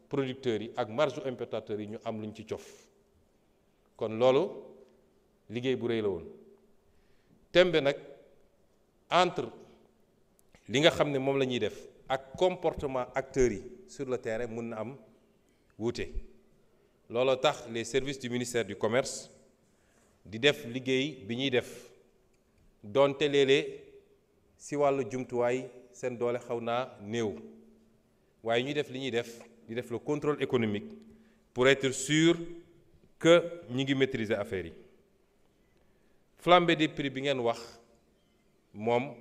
producteurs yi ak marge importateurs yi ñu am luñ ci cof kon loolu liggéey bu rëy la woon tembe nag entre li nga xam ne moom la ñuy def ak comportement acteurs yi sur le terrain mun na am wuute looloo tax les services du ministère du commerce di def liggéey bi ñuy def doonte léeg-léeg si wàllu jumtuwaay seen doole xaw naa néew waaye ñuy def li ñuy def di def le contrôle économique pour être sûr que ñi ngi maîtriser affaire yi flambée des prix bi ngeen wax moom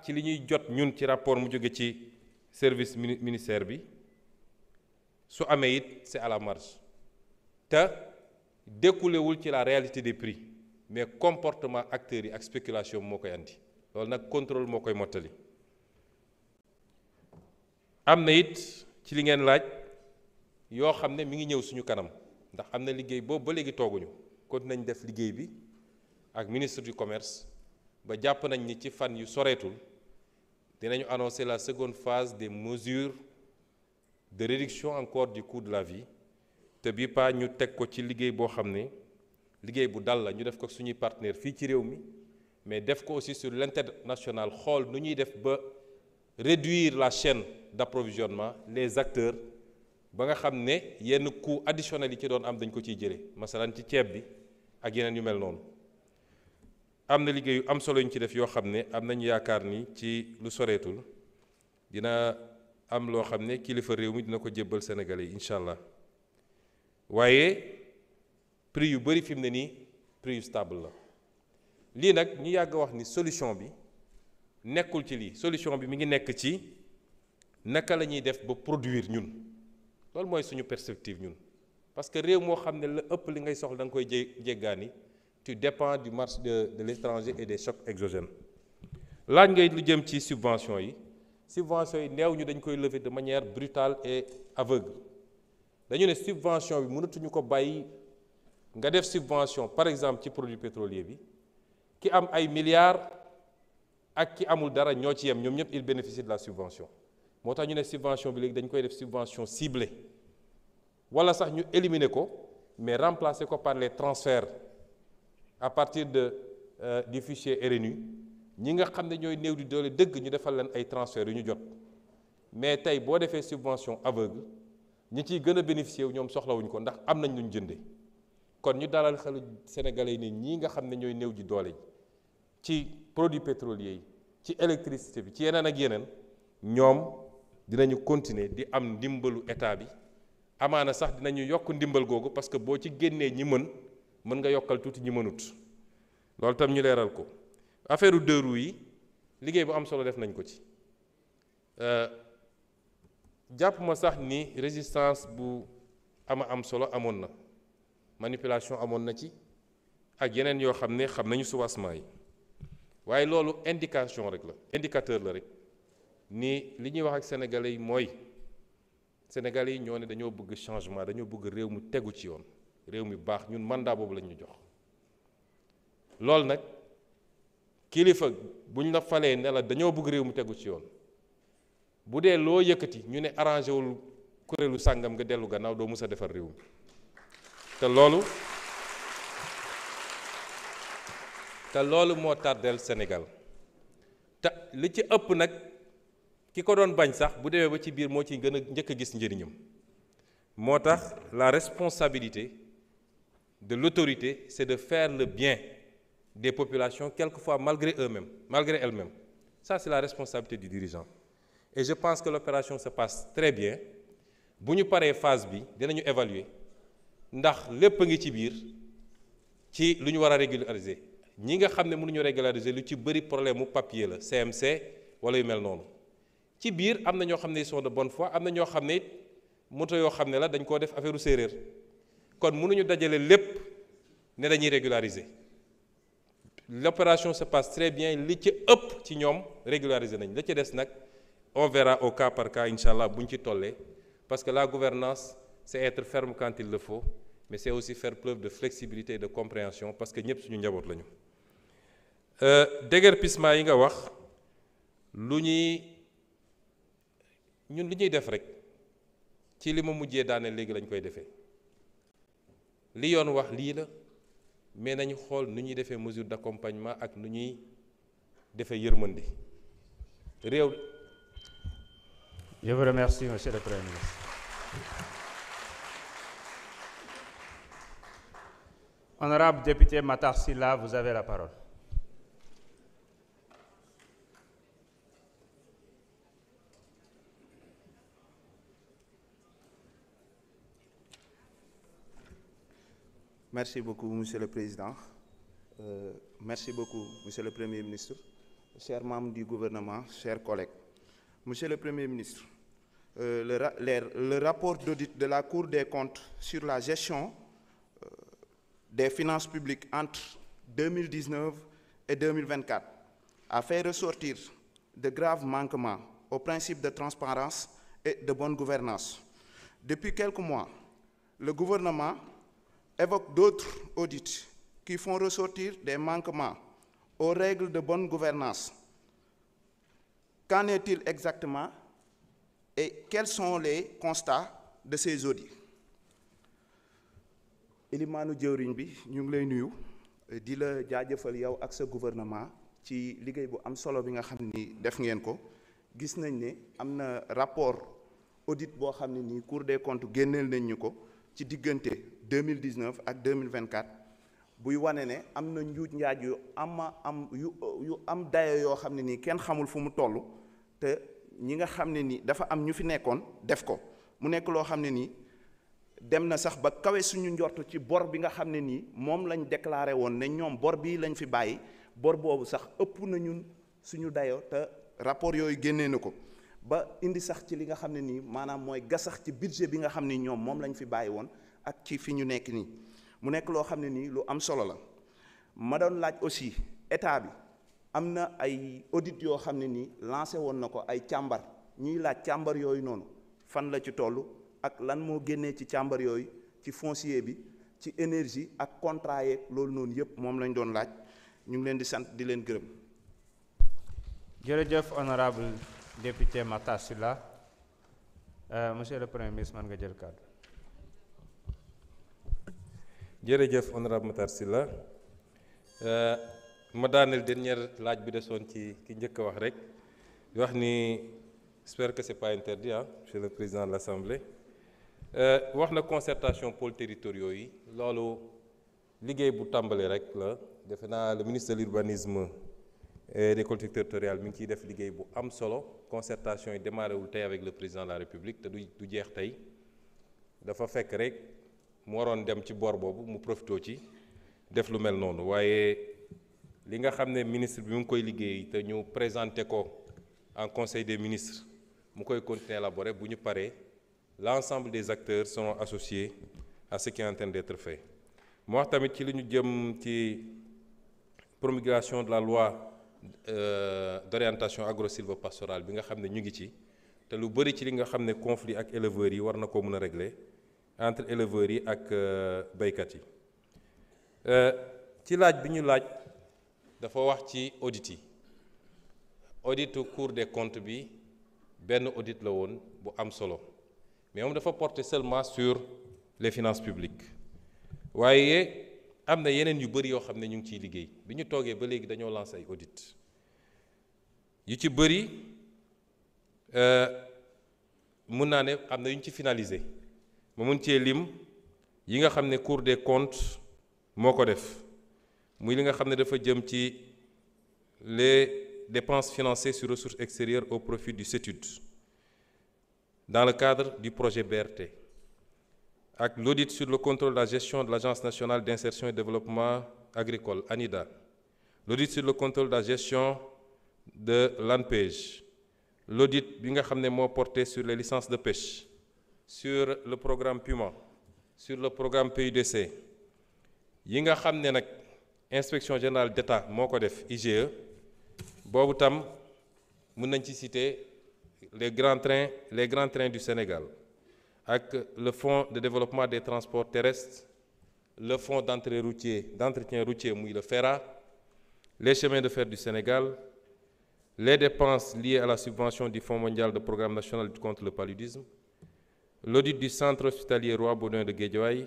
ci li ñuy jot ñun ci rapport mu jóge ci service ministère bi su amee it c'est à la marge te découlewul ci la réalité des prix mais comportement acteurs yi ak spéculation moo koy andi loolu nag contrôle moo koy mottali am na it ci li ngeen laaj yoo xam ne mi ngi ñëw suñu kanam ndax am na liggéey boobu ba léegi tooguñu kon nañ def liggéey bi ak ministre du commerce ba jàpp nañ ni ci fan yu soreetul dinañu annoncer la seconde phase des mesures de réduction encore du coût de la vie te bii pas ñu teg ko ci liggéey boo xam ne liggéey bu dal la ñu def ko suñuy partenaire fii ci réew mi mais def ko aussi sur l'international xool nu ñuy def ba réduire la chaîne d'approvisionnement les acteurs ba nga xam ne yenn coût additionnel yi ci doon am dañ ko ciy jëlee masalan ci ceeb bi ak yeneen yu mel noonu am na liggéey yu am solo ñu ci def yoo xam ne am nañu yaakaar ni ci lu soreetul dina am loo xam ne kilifa réew mi dina ko jébbal Sénégalais yi incha allah waaye prix yu bëri fi mu ne nii prix yu stable la lii nag ñu yàgg wax ni solution bi nekkul ci lii solution bi mi ngi nekk ci naka la ñuy def ba produire ñun loolu mooy suñu perspective ñun parce que réew moo xam ne la ëpp li ngay soxla da nga koy jéggaani tu dépends du marché de l'étranger et des chocs exogènes laaj ngay lu jëm ci subvention yi neew ñu dañ koy lever de manière brutale et aveugle dañu ne subvention bi mënatuñu ko bàyyi nga def subvention par exemple ci produit pétrolier bi ki am ay milliards ak ki amul dara ñoo ci yem ñoom ñëpp il bénéficie de la subvention moo tax ñu ne subvention bi léegi dañ koy def subvention ciblée wala sax ñu éliminer ko mais remplacer ko par les transferts à partir du fichier RNU ñi nga xam ne ñooy néew di doole dëgg ñu defal leen ay transferts yu ñu jot mais tey boo defee subvention aveugle ñi ciy gën a bénéficier wu ñoom soxlawuñ ko ndax am nañ lu ñu jëndee kon ñu dalal xelu sénégalais yi ne ñii nga xam ne ñooy néew ji doole ci produits pétroliers yi ci électricité bi ci yeneen ak yeneen ñoom dinañu continuer di am ndimbalu état bi amaana sax dinañu yokk ndimbal googu parce que boo ci génnee ñi mën nga yokkal tuuti ñi mënut loolu tam ñu leeral ko affaire deux roues yi liggéey bu am solo def nañ ko ci jàpp ma sax ni résistance bu am solo amoon na manipulation amoon na ci ak yeneen yoo xam ne xam nañu soubassement yi waaye loolu indication rek la indicateur la rek ni li ñuy wax ak sénégalais yi mooy sénégalais yi ñoo ne dañoo bëgg changement dañoo bëgg réew mu tegu ci yoon réew mi baax ñun mandat boobu lañ ñu jox loolu nag kilifa buñ la falee ne la dañoo bëgg réew mu tegu ci yoon bu dee loo yëkkati ñu ne arrangé wul kuréelu sàngam nga dellu gannaaw doo mus a defar réew mi te loolu moo tardeel Sénégal te li ci ëpp nag ki ko doon bañ sax bu demee ba ci biir moo ciy gën a njëkk a gis njëriñam moo tax la responsabilité de l'autorité c'est de faire le bien des populations quelquefois malgré elles-mêmes ça c'est la responsabilité du dirigeant et je pense que l'opération se passe très bien bu ñu paree phase bi dinañu évaluer ndax lépp a ngi ci biir ci lu ñu war a régulariser ñi nga xam ne mënuñu régulariser lu ci bëri problème mu papier la CMC wala yu mel noonu ci biir am na ñoo xam ne ils sont de bonne foi am na ñoo xam ne moto yoo xam ne la dañ koo def affaire u séeréer kon mënuñu dajale lépp ne dañuy régulariser l'opération se passe très bien li ci ëpp ci ñoom régulariser nañ la ci des nag on verra au cas par cas incha allah bu ñu ci tollee parce que la gouvernance c'est être ferme quand il le faut mais c'est aussi faire preuve de flexibilité et de compréhension parce que ñëpp suñu njaboot lañu. déguerpissement yi nga wax ñun li ñuy def rek ci li ma mujjee daane léegi lañ koy defee li yoon wax lii la mais nañu xool nu ñuy defee mesure d'accompagnement ak nu ñuy defee yërmande réew. Je vous remercie, Monsieur le Premier ministre. Honorable député Matar Sylla, vous avez la parole. Merci beaucoup, Monsieur le Président. Merci beaucoup, Monsieur le Premier ministre, chers membres du gouvernement, chers collègues. Monsieur le Premier ministre, le rapport d'audit de la Cour des comptes sur la gestion des finances publiques entre 2019 et 2024 a fait ressortir de graves manquements aux principes de transparence et de bonne gouvernance. Depuis quelques mois, le gouvernement évoque d'autres audits qui font ressortir des manquements aux règles de bonne gouvernance. Qu'en est-il exactement et quels sont les constats de ces audits? Elimaanu jëwriñ bi ñu ngi lay nuyu di la jaajëfal yow ak sa gouvernement ci liggéey bu am solo bi nga xam ni def ngeen ko. Gis nañ ne am na rapport audit boo xam ne nii Cour des comptes génneel nañ ñu ko ci diggante 2019 ak 2024 buy wane ne am na njuuj njaaj yu am dayo yoo xam ne nii kenn xamul fu mu toll te ñi nga xam ne nii dafa am ñu fi nekkoon def ko mu nekk loo xam ne nii dem na sax ba kawe suñu njort ci bor bi nga xam ne nii moom lañ déclaré woon ne ñoom bor bii lañ fi bàyyi bor boobu sax ëpp na ñun suñu dayo te rapport yooyu génnee na ko ba indi sax ci li nga xam ne nii maanaam mooy gasax ci budget bi nga xam ne ñoom moom lañ fi bàyyi woon ak ci fi ñu nekk nii mu nekk loo xam ne nii lu am solo la. Ma doon laaj aussi état bi am na ay audit yoo xam ne nii lancé woon na ko ay càmbar ñuy laaj càmbar yooyu noonu fan la ci toll ak lan moo génnee ci càmbar yooyu ci foncier bi ci énergie ak contrat yeeg loolu noonu yëpp moom lañ doon laaj ñu ngi leen di sant di leen gërëm. jërëjëf honorable député Matar Sylla. Monsieur le Premier ministre mën nga jël kàddu. jërëjëf honorable Matar Sylla ma daaneel dernière laaj bi desoon ci ki njëkk a wax rek di wax ni j'espère que c'est pas interdit monsieur le président de l'Assemblée wax na concertation pôles territoriaux yi loolu liggéey bu tàmbali rek la defe naa le ministre de l'urbanisme et des collectivités territoriales mi ngi ciy def liggéey bu am solo concertation yi démarré wul tey avec le président de la République te du jeex tey dafa fekk rek mu waroon dem ci bor boobu mu profitoo ci def lu mel noonu waaye li nga xam ne ministre bi mu ngi koy liggéey te ñu présenté ko en conseil des ministres mu koy continuer élaborer bu ñu paree l'ensemble des acteurs seront associés à ce qui est en train d'être fait. mu wax tamit ci li ñu jëm ci promulgation de la loi d'orientation agro-sylvo-pastorale bi nga xam ne ñu ngi ci te lu bëri ci li nga xam ne conflit ak éleveurs yi war na koo mën a régler entre éleveurs yi ak béykat yi ci laaj bi ñu laaj dafa wax ci audit yi auditu Cour des comptes bi benn audit la woon bu am solo mais moom dafa porter seulement sur les finances publiques waaye am na yeneen yu bëri yoo xam ne ñu ngi ciy liggéey bi ñu toogee ba léegi dañoo lancer ay audit yu ci bëri mun naa ne am na yu ñu ci finaliser ma mun cee lim yi nga xam ne Cour des comptes moo ko def muy li nga xam ne dafa jëm ci les dépenses financées sur ressources extérieures au profit du CETUD dans le cadre du projet BRT ak l'audit sur le contrôle de la gestion de l'Agence nationale d'insertion et de développement agricole ANIDA, l'audit sur le contrôle de la gestion de l'ANPEJ, l'audit bi nga xam ne moo porté sur les licences de pêche, sur le programme PUMA, sur le programme PUDC yi nga xam ne nag inspection générale d'État moo ko def IGE boobu tam mën nañ ci citer les grands trains du Sénégal ak le fonds de développement des transports terrestres, le fonds d'entretien routier muy le FERA, les chemins de fer du Sénégal, les dépenses liées à la subvention du Fonds mondial de programme national de lutte contre le paludisme, l'audit du centre hospitalier Roi Baudouin de Guédiawaye,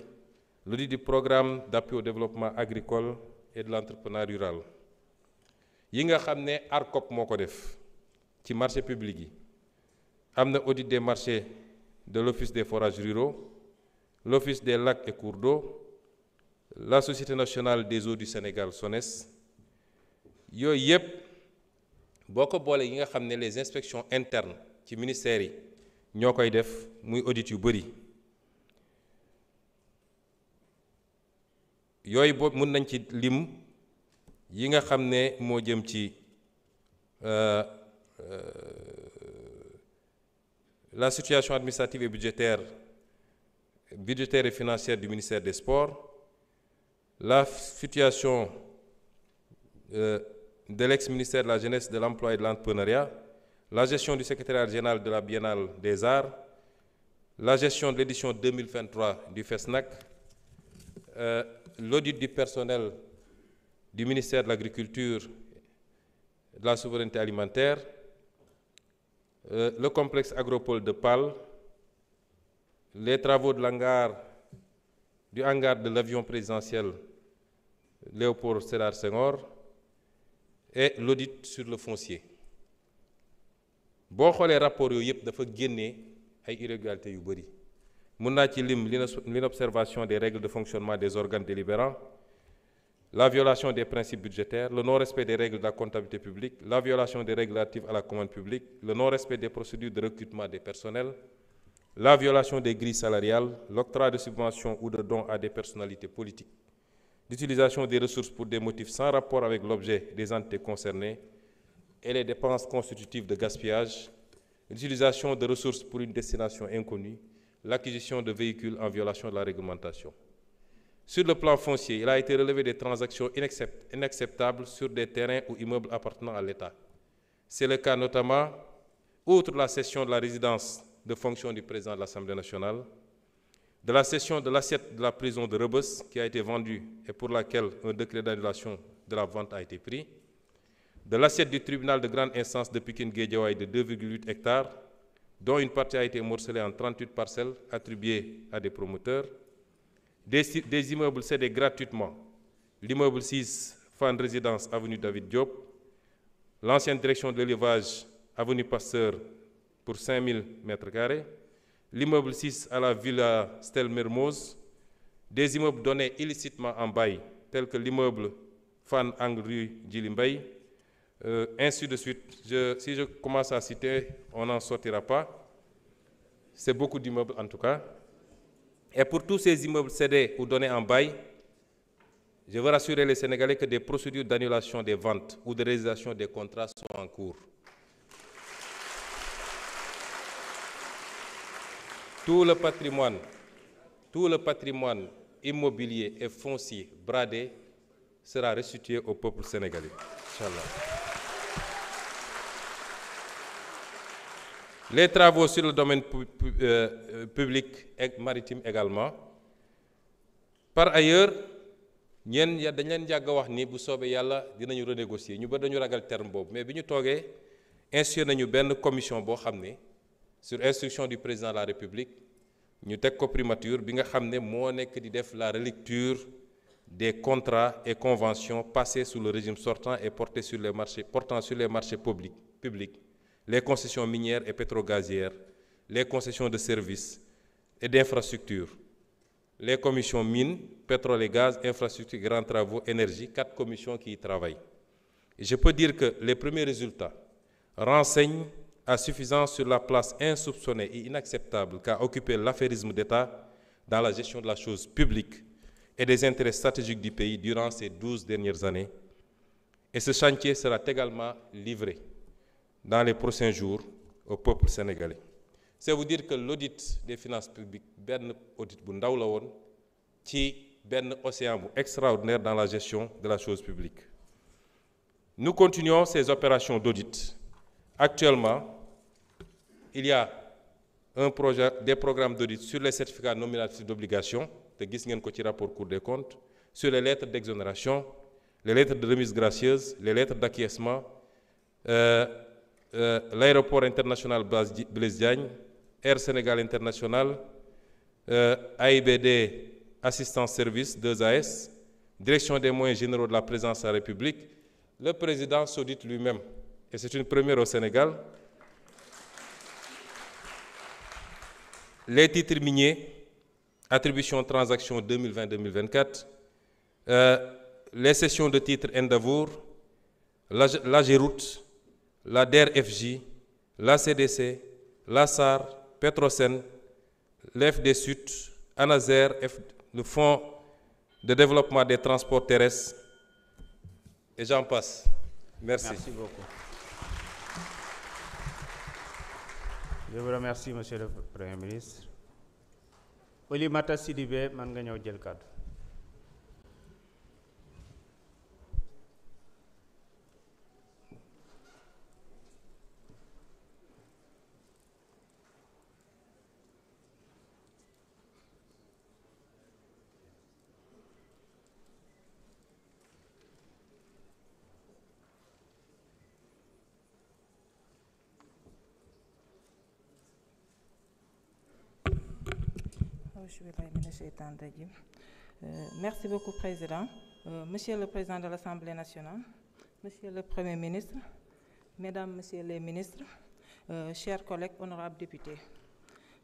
l'audit du programme d'appui au développement agricole et de l'entrepreneuriat rural. yi nga xam ne ARCOP moo ko def ci marché public yi am na audit des marchés de l'Office des forages ruraux, l'Office des lacs et cours d'eau, la Société nationale des eaux du Sénégal SONES yooyu yëpp boo ko boole yi nga xam ne les inspections internes ci ministères yi ñoo koy def muy audit yu bëri yooyu boobu mën nañ ci lim yi nga xam ne moo jëm ci la situation administrative et budgétaire et financière du ministère des Sports, la situation de l'ex-ministère de la Jeunesse, de l'Emploi et de l'Entrepreneuriat, la gestion du secrétariat général de la Biennale des Arts, la gestion de l'édition 2023 du FESNAC, l'audit du personnel du ministère de l'Agriculture et de la Souveraineté alimentaire, le complexe agropole de Pal, les travaux de du hangar de l'avion présidentiel Léopold Sédar Senghor et l'audit sur le foncier. boo xoolee rapport yooyu yëpp dafa génnee ay irrégularités yu bëri mun naa ci lim l'inobservation des règles de fonctionnement des organes délibérants, la violation des principes budgétaires, le non-respect des règles de la comptabilité publique, la violation des règles relatives à la commande publique, le non-respect des procédures de recrutement des personnels, la violation des grilles salariales, l'octroi de subventions ou de dons à des personnalités politiques, l'utilisation des ressources pour des motifs sans rapport avec l'objet des entités concernées et les dépenses constitutives de gaspillage, l'utilisation de ressources pour une destination inconnue, l'acquisition de véhicules en violation de la réglementation. Sur le plan foncier, il a été relevé des transactions inacceptables sur des terrains ou immeubles appartenant à l'État. C'est le cas notamment, outre la cession de la résidence de fonction du président de l'Assemblée nationale, de la cession de l'assiette de la prison de Rebeuss qui a été vendue et pour laquelle un décret d'annulation de la vente a été pris, de l'assiette du tribunal de grande instance de Pikine-Guédiawaye de 2,8 hectares, dont une partie a été morcelée en 38 parcelles attribuées à des promoteurs, des immeubles cédés gratuitement, l'immeuble 6, Fan Résidence, avenue David Diop, l'ancienne direction de l'élevage, avenue Pasteur, pour 5000 m², l'immeuble 6 à la villa Stel Mermoz, des immeubles donnés illicitement en bail, tels que l'immeuble Fan Angle rue Djilimbey, ainsi de suite. Si je commence à citer, on n'en sortira pas. C'est beaucoup d'immeubles en tout cas. Et pour tous ces immeubles cédés ou donnés en bail, je veux rassurer les Sénégalais que des procédures d'annulation des ventes ou de résiliation des contrats sont en cours. Tout le patrimoine immobilier et foncier bradé sera restitué au peuple sénégalais. Inch'Allah. Les travaux sur le domaine public et maritime également. Par ailleurs, dañ leen yàgg a wax ni bu soobee yàlla dinañu renégocier ñu ba dañu ragal terme boobu mais bi ñu toogee institué nañu benn commission boo xam ne sur instruction du président de la République ñu teg ko primature bi nga xam ne moo nekk di def la relecture des contrats et conventions passés sous le régime sortant et portant sur les marchés publics, les concessions minières et pétrogazières, les concessions de services et d'infrastructures, les commissions mines, pétrole et gaz, infrastructures, grands travaux, énergie, 4 commissions qui y travaillent. Et je peux dire que les premiers résultats renseignent à suffisance sur la place insoupçonnée et inacceptable qu'a occupé l'affairisme d'État dans la gestion de la chose publique et des intérêts stratégiques du pays durant ces 12 dernières années. Et ce chantier sera également livré dans les prochains jours au peuple sénégalais. C'est vous dire que l'audit des finances publiques, ben audit bu ndaw la woon ci ben océan bu extraordinaire dans la gestion de la chose publique. Nous continuons ces opérations d'audit. Actuellement, il y a des programmes d'audit sur les certificats nominatifs d'obligation, te gis ngeen ko ci rapport Cour des comptes, sur les lettres d'exonération, les lettres de remise gracieuse, les lettres d'acquiescement, l'aéroport international Blaise Diagne, Air Sénégal International, AIBD Assistance Service 2AS, Direction des moyens généraux de la présidence de la République, le président s'audite lui-même. Et c'est une première au Sénégal. Les titres miniers, attribution transaction 2020-2024, les cessions de titres Endeavour, l'AGEROUTE, la DER-FJ, la CDC, la SAR, Petrosen, l'FD Sud, ANASER, le Fonds de développement des transports terrestres, et j'en passe. Merci. Merci beaucoup. Je vous remercie, Monsieur le Premier ministre. Oulimata Sidibé, man nga ñëw jël kàddu. Merci beaucoup, Président. Monsieur le Président de l'Assemblée nationale, Monsieur le Premier ministre, Mesdames, Messieurs les ministres, chers collègues honorables députés.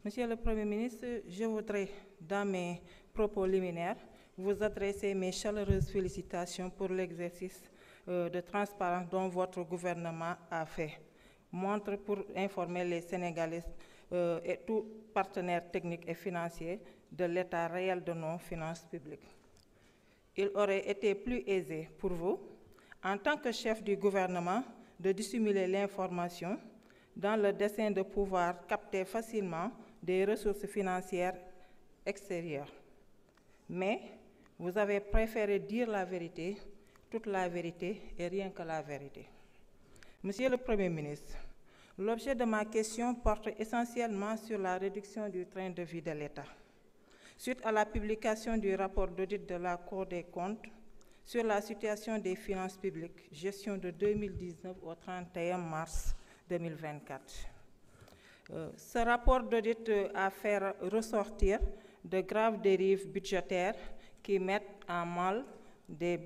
Monsieur le Premier ministre, je voudrais, dans mes propos liminaires, vous adresser mes chaleureuses félicitations pour l'exercice de transparence dont votre gouvernement a fait. Montre pour informer les Sénégalais et tous partenaires techniques et financiers de l'état réel de nos finances publiques. Il aurait été plus aisé pour vous, en tant que chef du gouvernement, de dissimuler l'information dans le dessein de pouvoir capter facilement des ressources financières extérieures. Mais vous avez préféré dire la vérité, toute la vérité et rien que la vérité. Monsieur le Premier ministre, l'objet de ma question porte essentiellement sur la réduction du train de vie de l'État. Suite à la publication du rapport d'audit de la Cour des comptes sur la situation des finances publiques, gestion de 2019 au 31 mars 2024. Ce rapport d'audit a fait ressortir de graves dérives budgétaires qui mettent en mal des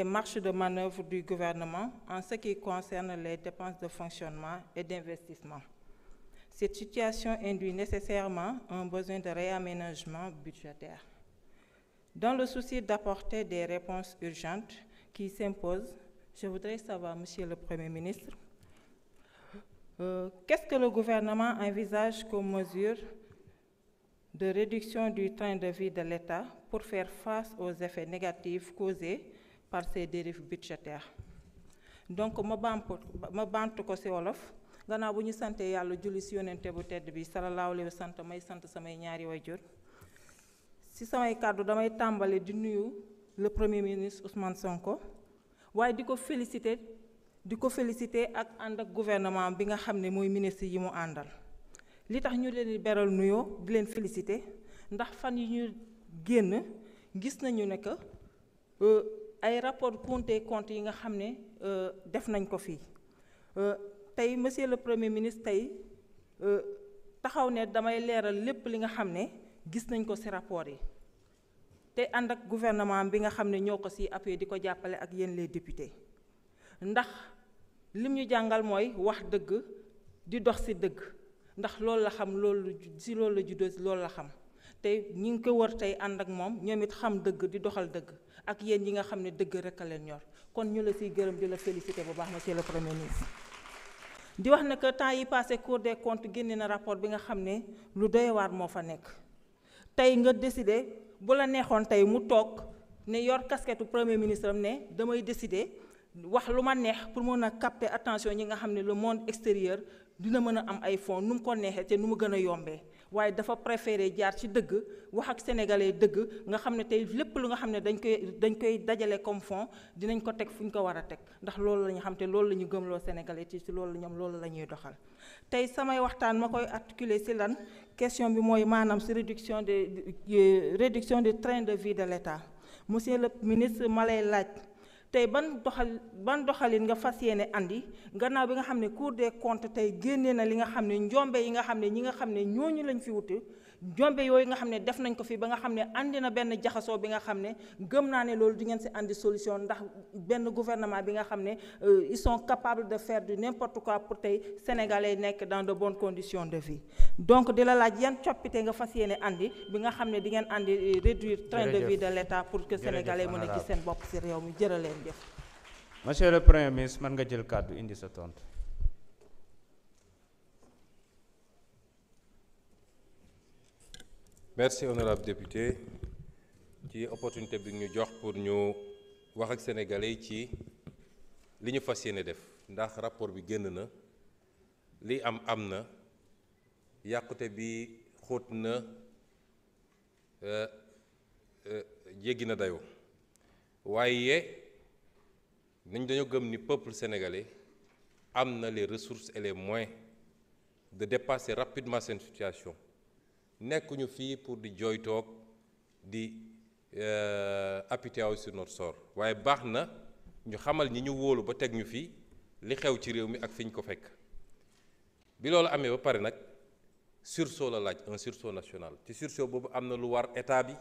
marges de manœuvre du gouvernement en ce qui concerne les dépenses de fonctionnement et d'investissement. Cette situation induit nécessairement un besoin de réaménagement budgétaire. Dans le souci d'apporter des réponses urgentes qui s'imposent, je voudrais savoir, Monsieur le Premier ministre, qu'est-ce que le gouvernement envisage comme mesure de réduction du train de vie de l'État pour faire face aux effets négatifs causés par ces dérives budgétaires? Donc ma bantu ko ci wolof gannaaw bu ñu sante yàlla julli ci yonente bu tedd bi sallallahu alayhi wa sallam may sant samay ñaari waajur ci samay kàddu damay tàmbali di nuyu le Premier ministre Ousmane Sonko waaye di ko féliciter ak ànd ak gouvernement bi nga xam ne mooy ministre yi mu àndal. Li tax ñu leen di beral nuyoo di leen féliciter ndax fan yi ñu génn gis nañu ne que ay rapport compte yi nga xam ne def nañ ko fii tey monsieur le Premier ministre tey taxaw ne damay leeral lépp li nga xam ne gis nañ ko ci rapport yi te ànd ak gouvernement bi nga xam ne ñoo ko ci appuyé di ko jàppale ak yéen les députés ndax lim ñu jàngal mooy wax dëgg di dox ci dëgg ndax loolu la xam loolu ci loolu la juddoo ci loolu la xam te ñi ngi ko wër tey ànd ak moom ñoom it xam dëgg di doxal dëgg ak yéen yi nga xam ne dëgg rek a leen ñor kon ñu la ciy gërëm di la féliciter bu baax monsieur le Premier ministre. di wax ne que temps yi passé Cour des comptes génne na rapport bi nga xam ne lu doy waar moo fa nekk tey nga décider bu la neexoon tey mu toog ne yor casquette Premier ministre am ne damay décider wax lu ma neex pour mën a capter attention ñi nga xam ne le monde extérieur dina mën a am ay fonds nu mu ko neexee te nu mu gën a yombee waaye dafa préféré jaar ci dëgg wax ak sénégalais dëgg nga xam ne tey lépp lu nga xam ne dañ koy dajale comme fonds dinañ ko teg fu ñu ko war a teg ndax loolu la ñu xam te loolu la ñu gëmloo sénégalais ci loolu ñoom loolu la ñuy doxal. tey samay waxtaan ma koy articuler ci lan question bi mooy maanaam ci réduction du train de vie de l'État monsieur le ministre ma lay laaj tey ban doxalin nga fas yéene andi gannaaw bi nga xam ne Cour des comptes tey génnee na li nga xam ne njombe yi nga xam ne ñi nga xam ne ñooñu lañ fi wuti njombe yooyu nga xam ne def nañ ko fi ba nga xam ne andi na benn jaxasoo bi nga xam ne gëm naa ne loolu di ngeen si andi solution ndax benn gouvernement bi nga xam ne ils sont capables de faire du n'importe quoi pour tey sénégalais nekk dans de bonnes conditions de vie. Donc di la laaj yan coppite nga fas yéene andi bi nga xam ne di ngeen andi réduire train de vie de l'État pour que sénégalais mën a gis seen bopp si réew mi jërë leen jëf. Monsieur le Premier ministre mën nga jël kàddu indi sa tontu. Merci honorable député ci opportunité bi ñu jox pour ñu wax ak sénégalais yi ci li ñu fas yéene def ndax rapport bi génn na li am na yàqute bi xóot na jéggi na dayoo waaye nañ dañoo gëm ni peuple sénégalais am na les ressources et les moyens de dépasser rapidement cette situation. nekkuñu fii pour di jooytoog di apitoyer sur notre sort waaye baax na ñu xamal ñi ñu wóolu ba teg ñu fii li xew ci réew mi ak fi ñu ko fekk bi loolu amee ba pare nag sursaut la laaj un sursaut national ci sursaut boobu am na lu war état bi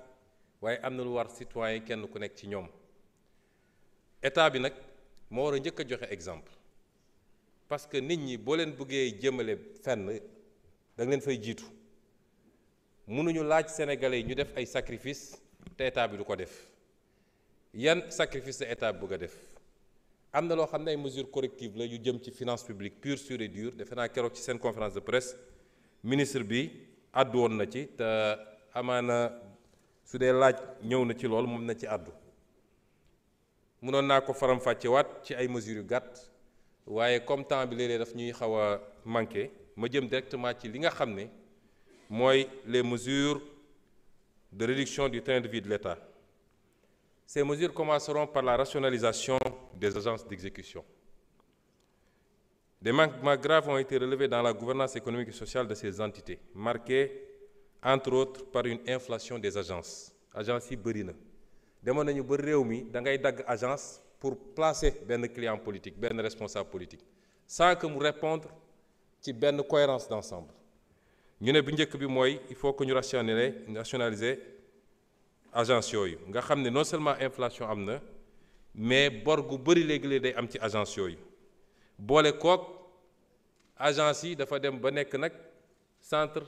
waaye am na lu war citoyen kenn ku nekk ci ñoom état bi nag moo war a njëkk a joxe exemple parce que nit ñi boo leen bëggee jëmale fenn da nga leen fay jiitu. mënuñu laaj sénégalais yi ñu def ay sacrifice te état bi du ko def yan sacrifice la état bi bëgg a def am na loo xam ne ay mesures correctives la yu jëm ci finance publique pure sur et dure defe naa keroog ci seen conférence de presse ministre bi àddu woon na ci te amaana su dee laaj ñëw na ci loolu moom na ci àddu mënoon naa ko faram-fàcce waat ci ay mesures yu gàtt waaye comme temps bi léeg-léeg daf ñuy xaw a manqué ma jëm directement ci li nga xam ne mooy les mesures de réduction du train de vie de l'État. Ces mesures commenceront par la rationalisation des agences d'exécution. Des manquements graves ont été relevés dans la gouvernance économique et sociale de ces entités, marquées entre autres par une inflation des agences. Agences yi bëri na demoon nañu ba réew mi da ngay dagg agence pour placer benn client politique benn responsable politique sans que mu répondre ci benn cohérence d'ensemble. ñu ne bu njëkk bi mooy il faut que ñu rationaliser agence yooyu nga xam ne non seulement inflation am na mais bor gu bëri léegi day am ci agence yooyu boole kook agence yi dafa dem ba nekk nag centre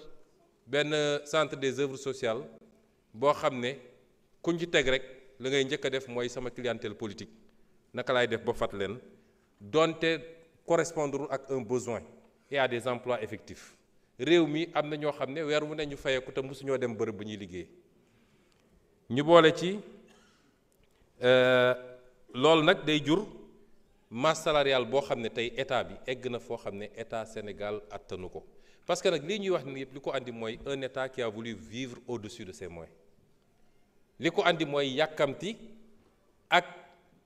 des œuvres sociales boo xam ne kuñ ci teg rek la ngay njëkk a def mooy sama clientèle politique naka laay def ba fat leen donte correspondre ak un besoin et à des emplois effectifs. réew mi am na ñoo xam ne weer wu ne ñu fayeeku te mosuñoo dem bërëb bu ñuy liggéey ñu boole ci loolu nag day jur masse salariale boo xam ne tey état bi egg na foo xam ne état Sénégal attanu ko parce que nag lii ñuy wax ni yëpp li ko andi mooy un état qui a voulu vivre au-dessus de ses moyens li ko andi mooy yàkkamti ak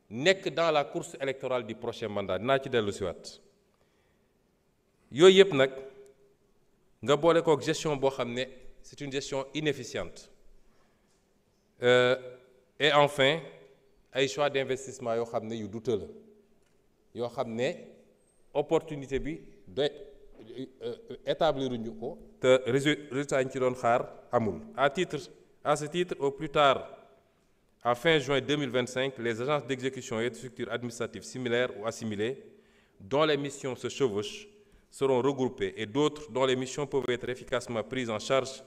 nekk dans la course électorale du prochain mandat dinaa ci dellu si waat yooyu yëpp nag nga boole kook gestion boo xam ne c'est une gestion inefficiente et enfin ay choix d'investissement yoo xam ne yu douteux la yoo xam ne opportunité bi de établir ñu ko te résultat ñu ci doon xaar amul à ce titre au plus tard à fin juin 2025 les agences d'exécution et de structures administratives similaires ou assimilées dont les missions se chevauchent seront regroupées et d'autres dont les missions peuvent être efficacement prises en charge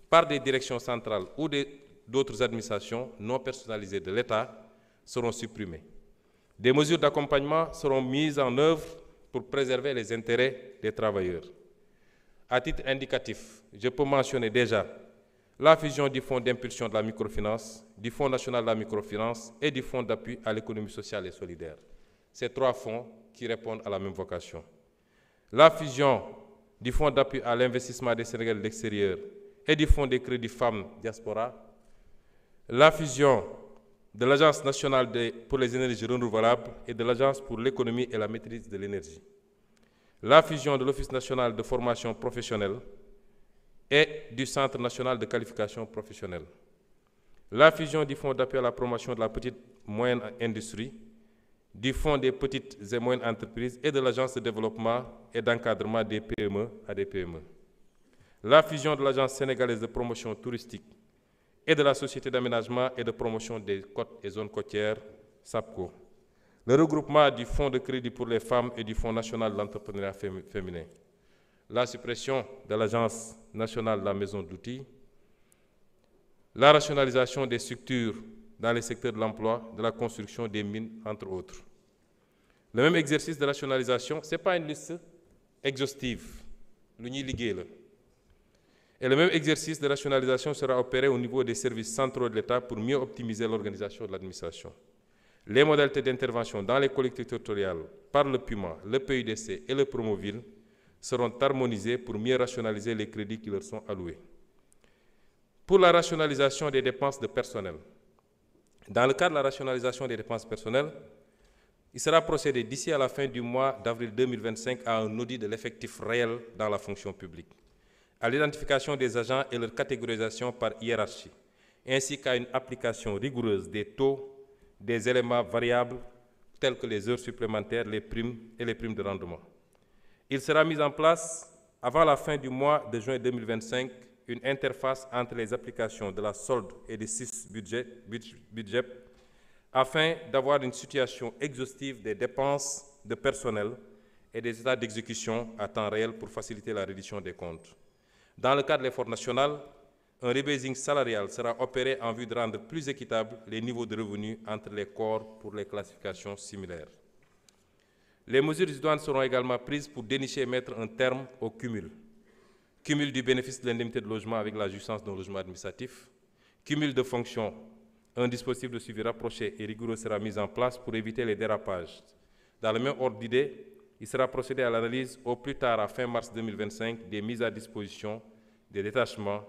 par des directions centrales ou d'autres administrations non personnalisées de l'État seront supprimées. Des mesures d'accompagnement seront mises en œuvre pour préserver les intérêts des travailleurs. À titre indicatif, je peux mentionner déjà la fusion du Fonds d'impulsion de la microfinance, du Fonds national de la microfinance et du Fonds d'appui à l'économie sociale et solidaire. Ces trois fonds qui répondent à la même vocation. La fusion du Fonds d'appui à l'investissement des Sénégalais de l'extérieur et du Fonds des crédits femmes diaspora. La fusion de l'Agence nationale pour les énergies renouvelables et de l'Agence pour l'économie et la maîtrise de l'énergie. La fusion de l'Office national de formation professionnelle et du Centre national de qualification professionnelle. La fusion du Fonds d'appui à la promotion de la petite et moyenne industrie du Fonds des petites et moyennes entreprises et de l'Agence de développement et d'encadrement des PME à des PME. La fusion de l'Agence sénégalaise de promotion touristique et de la Société d'aménagement et de promotion des côtes et zones côtières, SAPCO. Le regroupement du Fonds de crédit pour les femmes et du Fonds national de l'entrepreneuriat féminin. La suppression de l'Agence nationale de la maison d'outils. La rationalisation des structures dans les secteurs de l'emploi, de la construction, des mines, entre autres. Le même exercice de rationalisation, ce n'est pas une liste exhaustive, l'Uni Liguel. Et le même exercice de rationalisation sera opéré au niveau des services centraux de l'État pour mieux optimiser l'organisation de l'administration. Les modalités d'intervention dans les collectivités territoriales par le PUMA, le PUDC et le Promoville seront harmonisées pour mieux rationaliser les crédits qui leur sont alloués. Pour la rationalisation des dépenses de personnel, dans le cadre de la rationalisation des dépenses personnelles, il sera procédé d'ici à la fin du mois d'avril 2025 à un audit de l'effectif réel dans la fonction publique, à l'identification des agents et leur catégorisation par hiérarchie, ainsi qu'à une application rigoureuse des taux, des éléments variables tels que les heures supplémentaires, les primes et les primes de rendement. Il sera mis en place, avant la fin du mois de juin 2025, une interface entre les applications de la solde et des 6 budgets afin d'avoir une situation exhaustive des dépenses de personnel et des états d'exécution à temps réel pour faciliter la reddition des comptes. Dans le cadre de l'effort national, un rebasing salarial sera opéré en vue de rendre plus équitables les niveaux de revenus entre les corps pour les classifications similaires. Les mesures idoines seront également prises pour dénicher et mettre un terme au cumul. Cumul du bénéfice de l'indemnité de logement avec la jouissance d'un logement administratif, cumul de fonctions, un dispositif de suivi rapproché et rigoureux sera mis en place pour éviter les dérapages. Dans le même ordre d'idée, il sera procédé à l'analyse au plus tard à fin mars 2025 des mises à disposition, des détachements